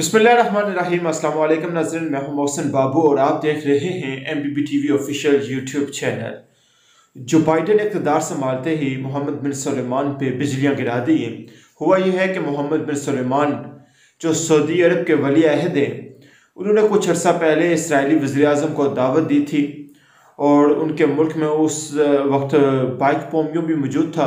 बिस्मिल्लाहिर्रहमानिर्रहीम। अस्सलाम वालेकुम नाज़रीन, मैं हूं मोहसिन बाबू और आप देख रहे हैं MBB TV official YouTube channel. जो बाइडन इक़्तिदार संभालते ही मोहम्मद बिन सलमान पे बिजलियां गिरा दी हैं। हुआ यह है कि मोहम्मद बिन सलमान जो सऊदी अरब के वली अहद हैं, उन्होंने कुछ अर्सा पहले इसराइली वज़ीर-ए-आज़म को दावत दी थी और उनके मुल्क में उस वक्त माइक पोम्पियो भी मौजूद था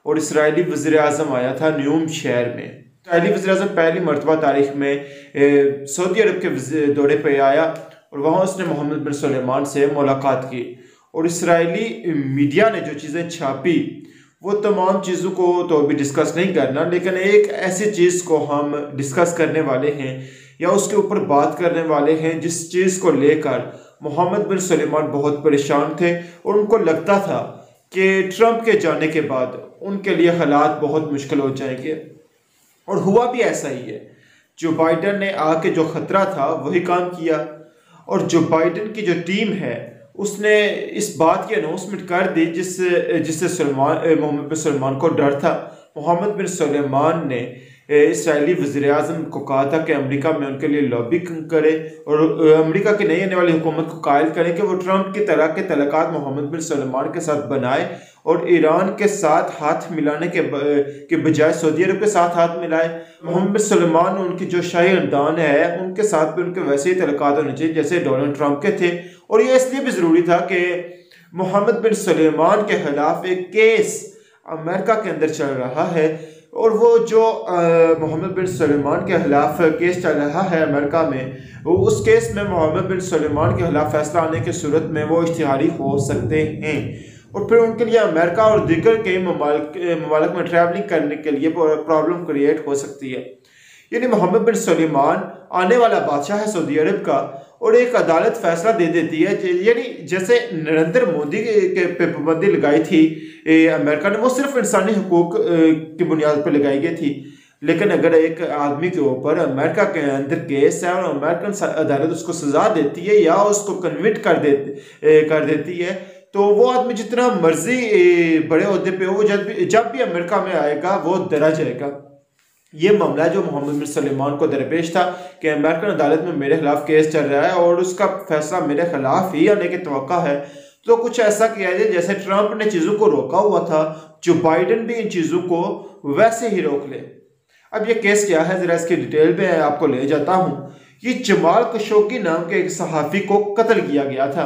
और इसराइली वज़ीर-ए-आज़म आया था न्यूम शहर में। इसराइली वज़ीर-ए-आज़म पहली मरतबा तारीख में सऊदी अरब के दौरे पर आया और वहाँ उसने मोहम्मद बिन सलमान से मुलाकात की और इसराइली मीडिया ने जो चीज़ें छापी वो तमाम चीज़ों को तो अभी डिस्कस नहीं करना, लेकिन एक ऐसी चीज़ को हम डिस्कस करने वाले हैं या उसके ऊपर बात करने वाले हैं जिस चीज़ को लेकर मोहम्मद बिन सलमान बहुत परेशान थे और उनको लगता था कि ट्रंप के जाने के बाद उनके लिए हालात बहुत मुश्किल हो जाएंगे और हुआ भी ऐसा ही है। जो बाइडन ने आके जो खतरा था वही काम किया और जो बाइडन की जो टीम है उसने इस बात की अनाउंसमेंट कर दी जिससे मोहम्मद बिन सलमान को डर था। मोहम्मद बिन सलमान ने इसराइली वज़ीर-ए-आज़म को कहा था कि अमेरिका में उनके लिए लॉबी करे और अमेरिका की नई आने वाली हुकूमत को कायल करें कि वो ट्रंप की तरह के तल्लुकात मोहम्मद बिन सलमान के साथ बनाए और ईरान के साथ हाथ मिलाने के बजाय सऊदी अरब के साथ हाथ मिलाए। मोहम्मद बिन सलमान उनकी जो शाही खानदान है उनके साथ भी उनके वैसे ही तल्लुकात होने चाहिए जैसे डोनाल्ड ट्रंप के थे और ये इसलिए भी ज़रूरी था कि मोहम्मद बिन सलमान के खिलाफ एक केस अमेरिका के अंदर चल रहा है और वो जो मोहम्मद बिन सलमान के खिलाफ केस चल रहा है अमेरिका में, वो उस केस में मोहम्मद बिन सलमान के खिलाफ फैसला आने की सूरत में वो इश्तिहारी हो सकते हैं और फिर उनके लिए अमेरिका और दीगर के ममालिक में ट्रैवलिंग करने के लिए प्रॉब्लम क्रिएट हो सकती है। यानी मोहम्मद बिन सलमान आने वाला बादशाह है सऊदी अरब का और एक अदालत फैसला दे देती है, यानी जैसे नरेंद्र मोदी के पे पाबंदी लगाई थी अमेरिका ने, वो सिर्फ इंसानी हुकूक की बुनियाद पर लगाई गई थी। लेकिन अगर एक आदमी के ऊपर अमेरिका के अंदर केस है और अमेरिकन अदालत उसको सजा देती है या उसको कन्विक्ट कर देती है तो वो आदमी जितना मर्जी बड़े ओहदे पे हो जब भी अमेरिका में आएगा वो डरा जाएगा। ये मामला जो मोहम्मद बिन सलमान को दरपेश था कि अमेरिकन अदालत में मेरे खिलाफ केस चल रहा है और उसका फैसला मेरे खिलाफ ही आने की तवक्का है, तो कुछ ऐसा किया जाए जैसे ट्रंप ने चीज़ों को रोका हुआ था, जो बाइडन भी इन चीज़ों को वैसे ही रोक ले। अब ये केस क्या है, ज़रा इसकी डिटेल में आपको ले जाता हूँ। ये जमाल खशोगी नाम के एक सहाफ़ी को कत्ल किया गया था।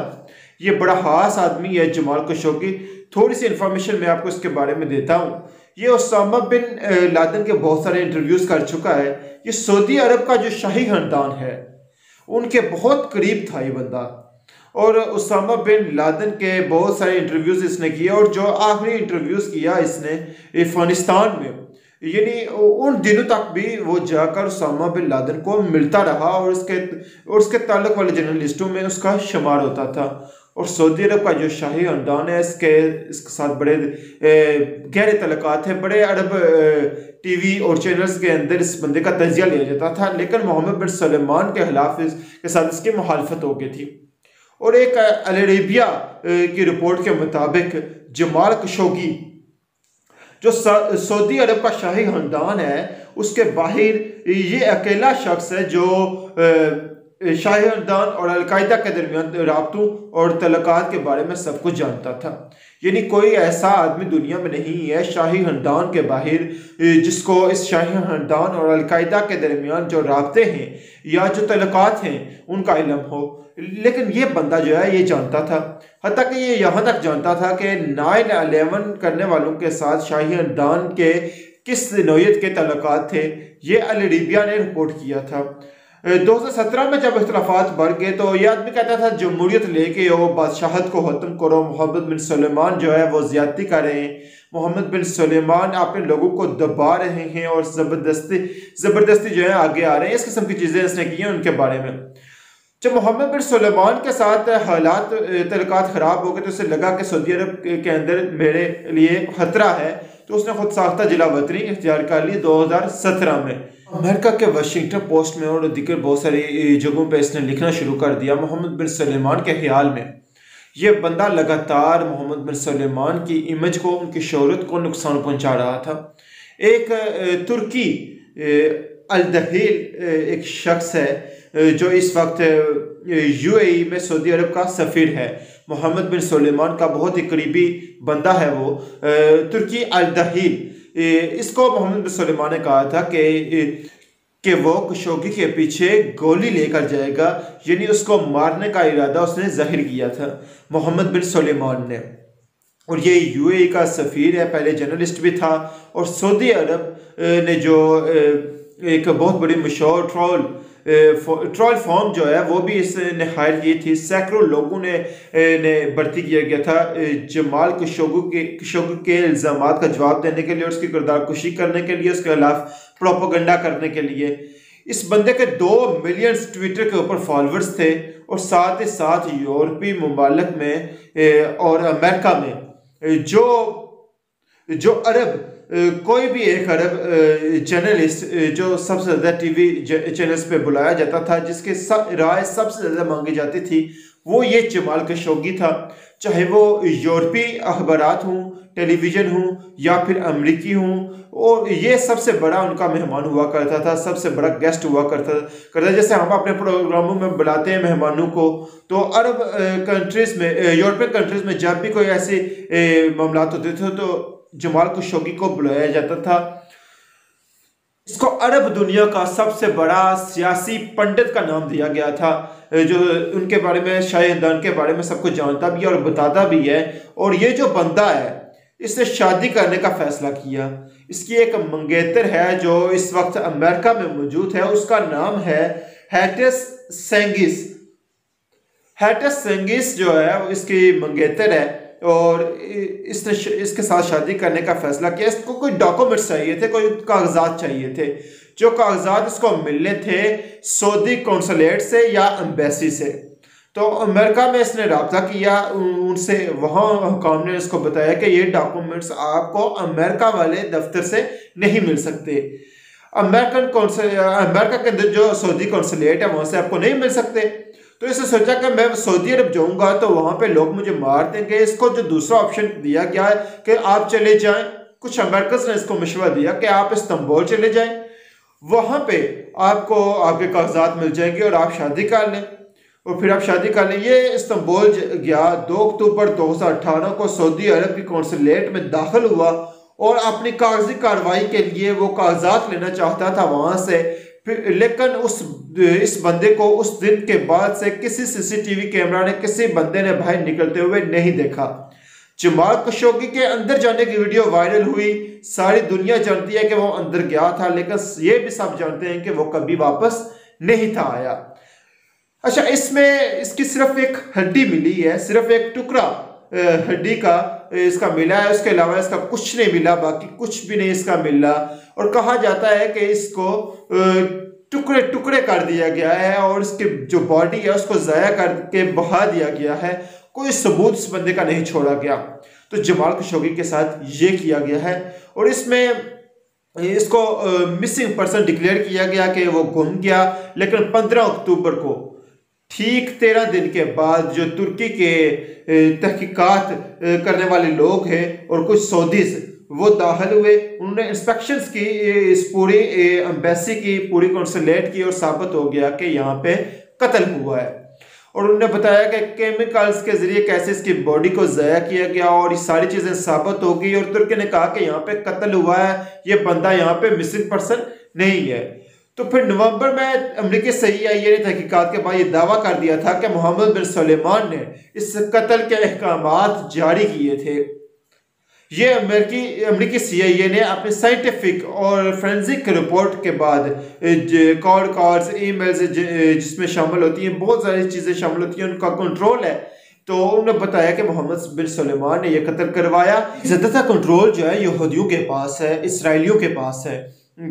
ये बड़ा खास आदमी है जमाल खशोगी। थोड़ी सी इंफॉर्मेशन मैं आपको इसके बारे में देता हूँ। ये उसामा बिन लादेन के बहुत सारे इंटरव्यूज़ कर चुका है। ये सऊदी अरब का जो शाही खानदान है उनके बहुत करीब था ये बंदा और उसामा बिन लादेन के बहुत सारे इंटरव्यूज़ इसने किए और जो आखिरी इंटरव्यूज़ किया इसने अफगानिस्तान में, यानी उन दिनों तक भी वो जाकर उसामा बिन लादेन को मिलता रहा और उसके ताल्लुक वाले जर्नलिस्टों में उसका शुमार होता था। और सऊदी अरब का जो शाही खानदान है इसके साथ बड़े गहरे तल्लुकात है। बड़े अरब टीवी और चैनल्स के अंदर इस बंदे का तजिया लिया जाता था, लेकिन मोहम्मद बिन सलमान के खिलाफ के साथ इसकी मुखालफत हो गई थी। और एक अल अरेबिया की रिपोर्ट के मुताबिक जमाल खशोगी जो सऊदी अरब का शाही खानदान है उसके बाहर ये अकेला शख्स है जो शाही खानदान और अलकायदा के दरमियान राब्तों और तल्लुकात के बारे में सब कुछ जानता था। यानी कोई ऐसा आदमी दुनिया में नहीं है शाही खानदान के बाहर जिसको इस शाही खानदान और अलकायदा के दरमियान जो राब्ते हैं या जो तल्लुकात हैं उनका इल्म हो, लेकिन ये बंदा जो है ये जानता था। हत्ता कि ये यहाँ तक जानता था कि 9/11 करने वालों के साथ शाही खानदान के किस नौयत के तल्लुकात थे, ये अल अरेबिया ने रिपोर्ट किया था। 2017 में जब इख्तलाफात बढ़ गए तो यह आदमी कहता था जमहूरियत लेके आओ, बादशाहत को खत्म करो, मोहम्मद बिन सलमान जो है वो ज्यादती कर रहे हैं, मोहम्मद बिन सलमान अपने लोगों को दबा रहे हैं और ज़बरदस्ती जो है आगे आ रहे हैं। इस किस्म की चीज़ें इसने की हैं उनके बारे में। जब मोहम्मद बिन सलमान के साथ हालात तल्लुकात ख़राब हो गए तो उसे लगा कि सऊदी अरब के अंदर मेरे लिए ख़तरा है, तो उसने खुद साख्ता जिला वतनी इख्तियार कर ली 2017 में। अमेरिका के वाशिंगटन पोस्ट में और दीगर बहुत सारी जगहों पे इसने लिखना शुरू कर दिया। मोहम्मद बिन सलमान के ख्याल में ये बंदा लगातार मोहम्मद बिन सलमान की इमेज को, उनकी शोहरत को नुकसान पहुंचा रहा था। एक तुर्की अल दहील एक शख्स है जो इस वक्त यूएई में सऊदी अरब का सफ़ीर है। मोहम्मद बिन सुलेमान का बहुत ही करीबी बंदा है वो। तुर्की अल दहील इसको मोहम्मद बिन सुलेमान ने कहा था कि वो खशोगी के पीछे गोली लेकर जाएगा, यानी उसको मारने का इरादा उसने जाहिर किया था मोहम्मद बिन सुलेमान ने। और ये यूएई का सफ़ीर है, पहले जर्नलिस्ट भी था। और सऊदी अरब ने जो एक बहुत बड़ी मशहूर ट्रोल फॉर्म जो है वो भी इसने हायर की थी। सैकड़ों लोगों ने भर्ती किया गया था जमाल खशोगी के इल्ज़ामात का जवाब देने के लिए और उसकी किरदारकुशी करने के लिए, उसके खिलाफ प्रोपेगेंडा करने के लिए। इस बंदे के 2 मिलियन ट्विटर के ऊपर फॉलोअर्स थे और साथ ही साथ यूरोपीय ममालिक में और अमेरिका में जो अरब कोई भी एक अरब जर्नलिस्ट जो सबसे ज़्यादा टीवी चैनल्स पे बुलाया जाता था, जिसके राय सबसे ज़्यादा मांगी जाती थी, वो ये जमाल खशोगी था। चाहे वो यूरोपीय अखबारात हों, टेलीविज़न हों या फिर अमेरिकी हों, और ये सबसे बड़ा उनका मेहमान हुआ करता था, सबसे बड़ा गेस्ट हुआ करता। जैसे हम अपने प्रोग्रामों में बुलाते हैं मेहमानों को, तो अरब कंट्रीज़ में, यूरोपियन कंट्रीज़ में जब भी कोई ऐसे मामलात होते थे तो जमाल खशोगी को बुलाया जाता था। इसको अरब दुनिया का सबसे बड़ा सियासी पंडित का नाम दिया गया था, जो उनके बारे में, शाहिदान के बारे में सब कुछ जानता भी है और बताता भी है। और ये जो बंदा है इसने शादी करने का फैसला किया। इसकी एक मंगेतर है जो इस वक्त अमेरिका में मौजूद है, उसका नाम है हैटिस सेंगिस। हैटिस सेंगिस जो है इसकी मंगेतर है और इसने इसके साथ शादी करने का फैसला किया। इसको कोई डॉक्यूमेंट्स चाहिए थे, कोई कागजात चाहिए थे। जो कागजात इसको मिलने थे सऊदी कौंसलेट से या एम्बेसी से। तो अमेरिका में इसने रब्ता किया उनसे, वहाँ हुकाम ने इसको बताया कि ये डॉक्यूमेंट्स आपको अमेरिका वाले दफ्तर से नहीं मिल सकते, अमेरिका के अंदर जो सऊदी कौंसलेट है वहाँ से आपको नहीं मिल सकते। तो इसने सोचा कि मैं सऊदी अरब जाऊंगा तो वहाँ पे लोग मुझे मार देंगे। इसको जो दूसरा ऑप्शन दिया गया है कि आप चले जाएं, कुछ अमेरिकन ने इसको मशवरा दिया कि आप इस्तांबुल चले जाएं, वहाँ पे आपको आपके कागजात मिल जाएंगे और आप शादी कर लें। और फिर आप शादी कर लें। ये इस्तांबुल गया, 2 अक्टूबर 2018 को सऊदी अरब की कौंसलेट में दाखिल हुआ और अपनी कागजी कार्रवाई के लिए वो कागजात लेना चाहता था वहाँ से। लेकिन इस बंदे को उस दिन के बाद से किसी सीसीटीवी कैमरा ने, किसी बंदे ने बाहर निकलते हुए नहीं देखा। जमाल खशोगी के अंदर जाने की वीडियो वायरल हुई, सारी दुनिया जानती है कि वो अंदर गया था, लेकिन ये भी सब जानते हैं कि वो कभी वापस नहीं था आया। अच्छा, इसमें इसकी सिर्फ एक हड्डी मिली है, सिर्फ एक टुकड़ा हड्डी का इसका मिला है, उसके अलावा इसका कुछ नहीं मिला, बाकी कुछ भी नहीं इसका मिला। और कहा जाता है कि इसको टुकड़े टुकड़े कर दिया गया है और इसकी जो बॉडी है उसको ज़ाया करके बहा दिया गया है, कोई सबूत इस बंदे का नहीं छोड़ा गया। तो जमाल खशोगी के साथ ये किया गया है और इसमें इसको मिसिंग पर्सन डिक्लेयर किया गया कि वो गुम गया। लेकिन 15 अक्टूबर को, ठीक 13 दिन के बाद, जो तुर्की के तहकीकात करने वाले लोग हैं और कुछ सऊदीस वो दाखिल हुए, उन्होंने इंस्पेक्शंस की इस पूरी एम्बेसी की, पूरी कौंसलेट की, और साबित हो गया कि यहाँ पे कत्ल हुआ है। और उन्होंने बताया कि केमिकल्स के जरिए कैसे इसकी बॉडी को ज़ाया किया गया और ये सारी चीज़ें साबित हो गई। और तुर्की ने कहा कि यहाँ पे कत्ल हुआ है, ये बंदा यहाँ पे मिसिंग पर्सन नहीं है। तो फिर नवंबर में अमेरिकी CIA ने तहकीकात के बाद ये दावा कर दिया था कि मोहम्मद बिन सुलेमान ने इस कत्ल के अहकामात जारी किए थे। ये अमेरिकी CIA ने अपने साइंटिफिक और फोरेंसिक रिपोर्ट के बाद कॉल कार्ड्स, ईमेल्स जिसमें शामिल होती हैं, बहुत सारी चीज़ें शामिल होती हैं, उनका कंट्रोल है। तो उन्होंने बताया कि मोहम्मद बिन सुलेमान ने यह कत्ल करवाया। ज़्यादातर कंट्रोल जो है यहूदियों के पास है, इसराइलियों के पास है,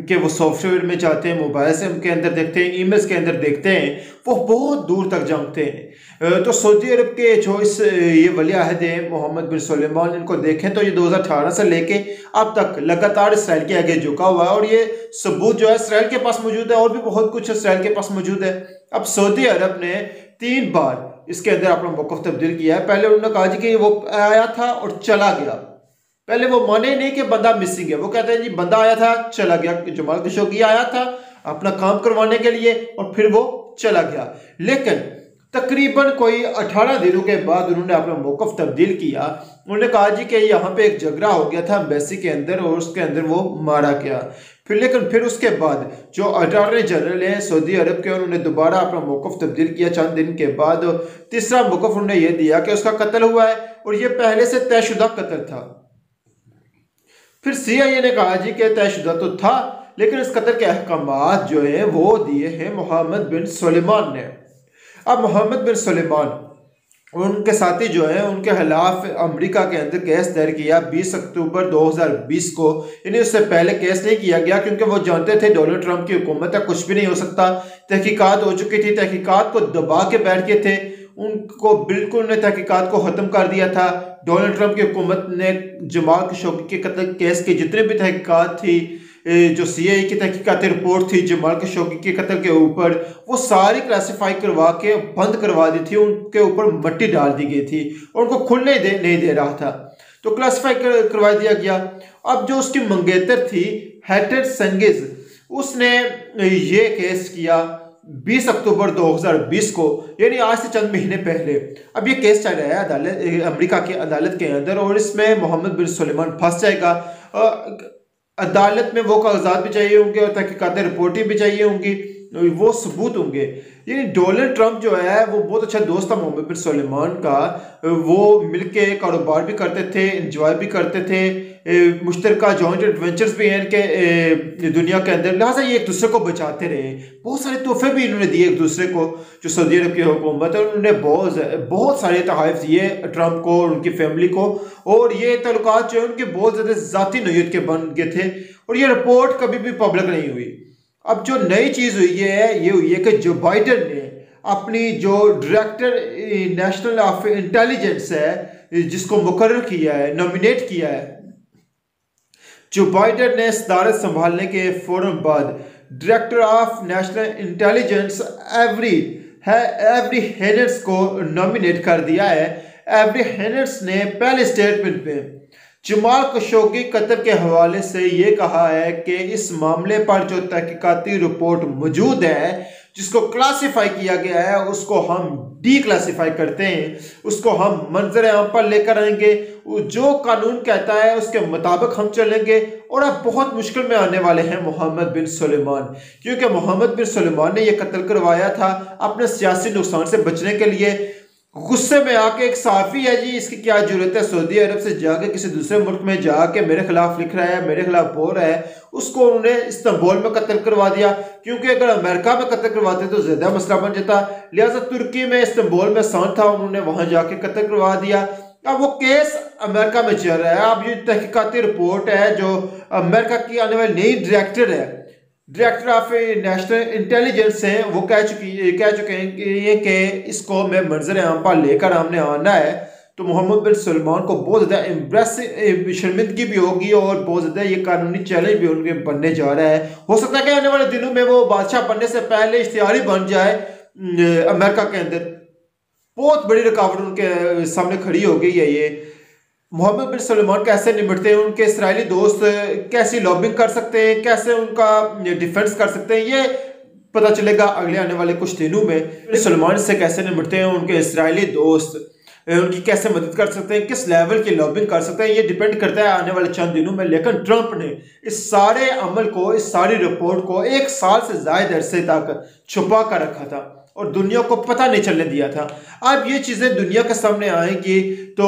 कि वो सॉफ्टवेयर में जाते हैं, मोबाइल से उनके अंदर देखते हैं, ईमेल्स के अंदर देखते हैं, वो बहुत दूर तक जानते हैं। तो सऊदी अरब के जो ये वली अहद है मोहम्मद बिन सुलेमान, इनको देखें तो ये 2018 से लेके अब तक लगातार इसराइल के आगे झुका हुआ है और ये सबूत जो है इसराइल के पास मौजूद है और भी बहुत कुछ इसराइल के पास मौजूद है। अब सऊदी अरब ने 3 बार इसके अंदर अपना मौक़िफ़ तब्दील किया है। पहले उन्होंने कहा जी कि वो आया था और चला गया, पहले वो माने नहीं कि बंदा मिसिंग है, वो कहते हैं जी बंदा आया था चला गया, जमाल खशोगी आया था अपना काम करवाने के लिए और फिर वो चला गया। लेकिन तकरीबन कोई 18 दिनों के बाद उन्होंने अपना मौक़िफ़ तब्दील किया। उन्होंने कहा जी कि यहाँ पे एक झगड़ा हो गया था एम्बेसी के अंदर और उसके अंदर वो मारा गया। फिर उसके बाद जो अटॉर्नी जनरल हैं सऊदी अरब के, उन्होंने दोबारा अपना मौक़िफ़ तब्दील किया चंद दिन के बाद। तीसरा मौक़िफ़ उन्होंने ये दिया कि उसका कत्ल हुआ है और ये पहले से तयशुदा कत्ल था। फिर CIA ने कहा जी कि तयशुदा तो था, लेकिन इस कत्ल के अहकामात जो हैं वो दिए हैं मोहम्मद बिन सुलेमान ने। अब मोहम्मद बिन सुलेमान उनके साथी जो हैं उनके खिलाफ अमेरिका के अंदर केस दायर किया 20 अक्टूबर 2020 को। यानी उससे पहले केस नहीं किया गया क्योंकि वो जानते थे डोनाल्ड ट्रंप की हुकूमत है, कुछ भी नहीं हो सकता। तहकीकात हो चुकी थी, तहकीकात को दबा के बैठ गए थे, उनको बिल्कुल ने तहकीकात को ख़त्म कर दिया था। डोनाल्ड ट्रंप की हुकूमत ने जमाल खशोगी के कत्ल केस की जितने भी तहकीकात थी, जो CIA की तहकीकाती रिपोर्ट थी जमाल खशोगी के कत्ल के ऊपर, वो सारी क्लासिफाई करवा के बंद करवा दी थी, उनके ऊपर मट्टी डाल दी गई थी और उनको खुलने नहीं दे रहा था, तो क्लासिफाई करवा दिया गया। अब जो उसकी मंगेतर थी हेटर सेंगिज, उसने ये केस किया 20 अक्टूबर 2020 को, यानी आज से चंद महीने पहले। अब ये केस चल रहा है अदालत, अमेरिका की अदालत के अंदर, और इसमें मोहम्मद बिन सुलेमान फंस जाएगा। अदालत में वो कागजात भी चाहिए होंगे और तहकीकाती रिपोर्टें भी चाहिए होंगी, वो सबूत होंगे। यानी डोनाल्ड ट्रंप जो है वो बहुत अच्छा दोस्त था मोहम्मद बिन सुलेमान का, वो मिलके कारोबार भी करते थे, एंजॉय भी करते थे, मुश्तरका जॉइंट एडवेंचर्स भी हैं इनके दुनिया के अंदर, लिहाजा ये एक दूसरे को बचाते रहे। बहुत सारे तोहफे भी इन्होंने दिए एक दूसरे को, जो सऊदी अरब की हुकूमत है उन्होंने बहुत सारे तोहफे दिए ट्रंप को और उनकी फैमिली को, और ये ताल्लुकात जो है उनके बहुत ज़्यादा ज़ाती नोयत के बन गए थे और ये रिपोर्ट कभी भी पब्लिक नहीं हुई। अब जो नई चीज़ हुई है ये हुई है कि जो बाइडन ने अपनी जो डायरेक्टर नेशनल ऑफ इंटेलिजेंस है जिसको मुकर्रर किया है, नॉमिनेट किया है, जो बाइडन ने सदारत संभालने के फौरन बाद Director of National Intelligence Avril Haines को नॉमिनेट कर दिया है। एवरी हेनर्स ने पहले स्टेटमेंट में जमाल खशोगी कत्ल के हवाले से ये कहा है कि इस मामले पर जो तहकीकाती रिपोर्ट मौजूद है जिसको क्लासिफाई किया गया है उसको हम डीक्लासिफाई करते हैं, उसको हम मंजर आम पर लेकर आएंगे, जो कानून कहता है उसके मुताबिक हम चलेंगे। और अब बहुत मुश्किल में आने वाले हैं मोहम्मद बिन सुलेमान, क्योंकि मोहम्मद बिन सुलेमान ने यह कत्ल करवाया था अपने सियासी नुकसान से बचने के लिए। गुस्से में आके एक साफ़ी है जी, इसकी क्या जरूरत है सऊदी अरब से जाके किसी दूसरे मुल्क में जाके मेरे खिलाफ लिख रहा है, मेरे खिलाफ बोल रहा है, उसको उन्होंने इस्तांबुल में कत्ल करवा दिया। क्योंकि अगर अमेरिका में कत्ल करवाते तो ज्यादा मसला बन जाता, लिहाजा तुर्की में इस्तांबुल में आसान था, उन्होंने वहां जाके कत्ल करवा दिया। अब वो केस अमेरिका में चल रहा है। अब ये तहकीकाती रिपोर्ट है जो अमेरिका की आने वाली नई डायरेक्टर ऑफ नेशनल इंटेलिजेंस हैं, वो कह चुके हैं कि इसको मैं मंजर आम पर लेकर हमने आना है। तो मोहम्मद बिन सुलेमान को बहुत ज़्यादा इम्प्रेसिव शर्मिंदगी भी होगी और बहुत ज़्यादा ये कानूनी चैलेंज भी उनके बनने जा रहा है। हो सकता है कि आने वाले दिनों में वो बादशाह बनने से पहले इश्तिहारी बन जाए अमेरिका के अंदर। बहुत बड़ी रुकावट उनके सामने खड़ी हो गई है। ये मोहम्मद बिन सुलेमान कैसे निपटते हैं, उनके इसराइली दोस्त कैसी लॉबिंग कर सकते हैं, कैसे उनका डिफेंस कर सकते हैं, ये पता चलेगा अगले आने वाले कुछ दिनों में। सुलेमान से कैसे निपटते हैं उनके इसराइली दोस्त, उनकी कैसे मदद कर सकते हैं, किस लेवल की लॉबिंग कर सकते हैं, ये डिपेंड करता है आने वाले चंद दिनों में। लेकिन ट्रंप ने इस सारे अमल को, इस सारी रिपोर्ट को 1 साल से ज्यादा अरसे तक छुपा कर रखा था और दुनिया को पता नहीं चलने दिया था। अब ये चीज़ें दुनिया के सामने आएंगी तो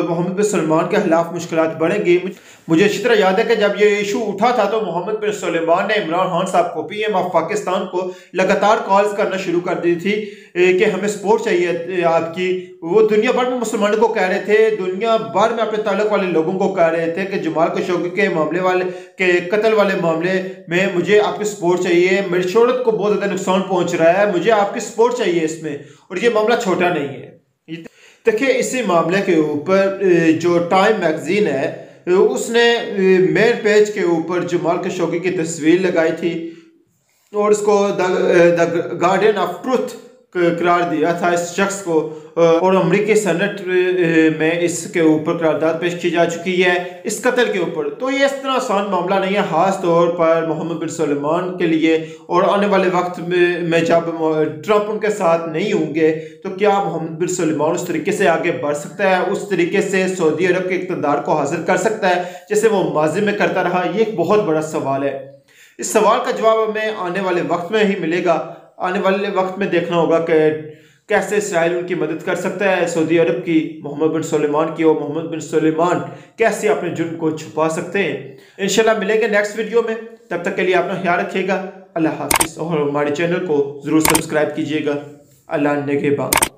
मोहम्मद बिन सुलेमान के खिलाफ मुश्किलात बढ़ेंगी। मुझे अच्छी तरह याद है कि जब ये इशू उठा था तो मोहम्मद बिन सुलेमान ने इमरान खान साहब को, PM ऑफ पाकिस्तान को लगातार कॉल्स करना शुरू कर दी थी कि हमें सपोर्ट चाहिए आपकी। वो दुनिया भर में मुसलमानों को कह रहे थे, दुनिया भर में अपने ताल्लुक वाले लोगों को कह रहे थे कि जमाल खशोगी के मामले वाले के कत्ल वाले मामले में मुझे आपकी सपोर्ट चाहिए, मेरी शोहरत को बहुत ज़्यादा नुकसान पहुंच रहा है, मुझे आपकी सपोर्ट चाहिए इसमें। और ये मामला छोटा नहीं है। देखिए इसी मामले के ऊपर जो टाइम मैगजीन है उसने मेन पेज के ऊपर जमाल खशोगी की तस्वीर लगाई थी और उसको द गार्डियन ऑफ ट्रुथ करार दिया था इस शख्स को, और अमरीकी सेनेट में इसके ऊपर करारदाद पेश की जा चुकी है इस कत्ल के ऊपर। तो ये इस तरह आसान मामला नहीं है, खास तौर पर मोहम्मद बिन सलमान के लिए। और आने वाले वक्त में जब ट्रंप उनके साथ नहीं होंगे तो क्या मोहम्मद बिन सलमान उस तरीके से आगे बढ़ सकता है, उस तरीके से सऊदी अरब के इक़्तिदार को हासिल कर सकता है जैसे वो माजी में करता रहा? ये एक बहुत बड़ा सवाल है। इस सवाल का जवाब हमें आने वाले वक्त में ही मिलेगा। आने वाले वक्त में देखना होगा कि कैसे इसराइल उनकी मदद कर सकता है, सऊदी अरब की, मोहम्मद बिन सलमान की, और मोहम्मद बिन सलमान कैसे अपने जुर्म को छुपा सकते हैं। इंशाल्लाह मिलेंगे नेक्स्ट वीडियो में, तब तक के लिए अपना ख्याल रखिएगा। अल्लाह हाफिज़, और हमारे चैनल को ज़रूर सब्सक्राइब कीजिएगा। अल्लाह निगहबान।